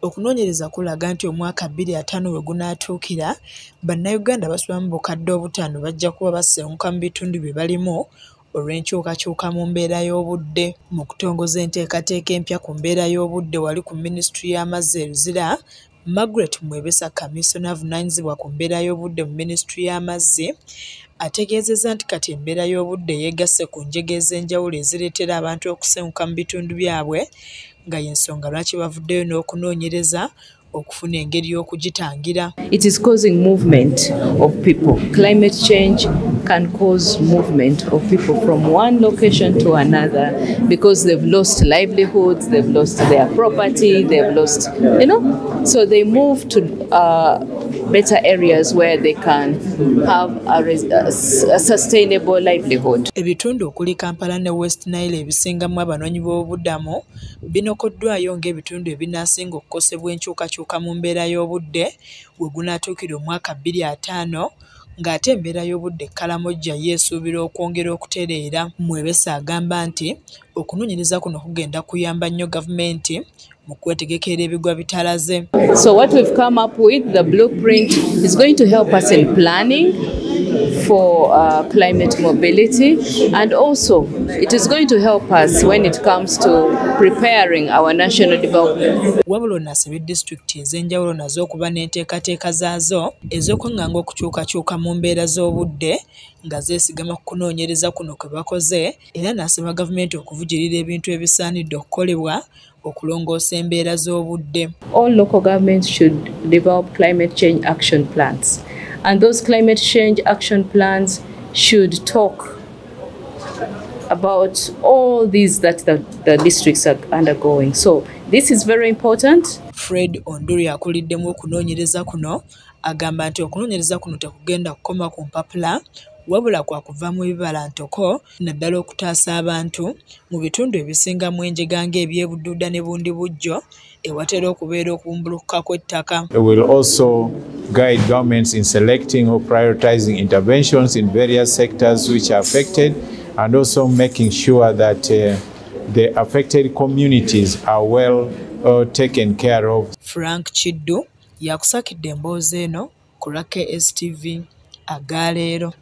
Okunoonyereza kulaga nti omwaka 2005 we gunaatuukira, bannayuganda abasoba mu bukadde 5 bajja kuba basenguka mu bitundu bye balimu olw'enkyukakyuka mu mbeera y'obudde. Mu kutongoza enteekateeka empya ku mbeera y'obudde wali ku minisitule y'amazzi e Luzira, Margaret Mwebesa, kamisona avunaanyizibwa ku mbeera y'obudde mu minisitule y'amazzi, ategeezezza nti kati embeera y'obudde yeegasse ku njego ez'enjawulo ezireetera abantu okusenguka mu bitundu byabwe, nga y'ensonga lwaki bavuddeyo n'okunoonyereza okufuna engeri y'okugitangira. It is causing movement of people. Climate change can cause movement of people from one location to another because they've lost livelihoods, they've lost their property, they've lost, so they move to better areas where they can have a sustainable livelihood. Ebitundu okuli Kampala ne West Nile ebisingamu abanoonyi b'obubuddamu binokoddwayo ng'ebitundu ebinaasinga okukosebwa enkyukakyuka mu mbeera y'obudde we gunaatuukira omwaka 2005, ng'ate embeera y'obudde Kkalamojja yeesuubira okwongera okutereera. Mwebesa agamba nti okunoonyereza kuno kugenda kuyamba nnyo gavumenti mu kwetegekera ebigwa bitalaze. So what we've come up with, the blueprint, is going to help us in planning for climate mobility, and also it is going to help us when it comes to preparing our national development. Wabula nasabye disitulikiti ez'enjawulo nazo okuba n'enteekateeka zaazo ez'okwanganga okukyukakyuka mu mbeera z'obudde nga zeesigama ku kunoonyereza kuno kwe bakoze, era n'asaba gavumenti okuvujjirira ebintu ebisaanidde okukolebwa okulongoosa embeera z'obudde. All local governments should develop climate change action plans, and those climate change action plans should talk about all these that the districts are undergoing. So this is very important. Fred Onduri akuliddemu okunoonyereza kuno agamba nti okunoonyereza kuno tekugenda kukoma ku mpapula, wabula kwa kuva mu bibala ntoko naddala okutaasa abantu mu bitundu ebisingamu enjega ng'ebyebudduda ne bundibujjo ewatera okubeera okubumbulukuka kw'ettaka. It will also guide governments in selecting or prioritizing interventions in various sectors which are affected, and also making sure that the affected communities are well taken care of. Frank Chiddu yakusakidde emboozi eno ku KSTV Agaleero.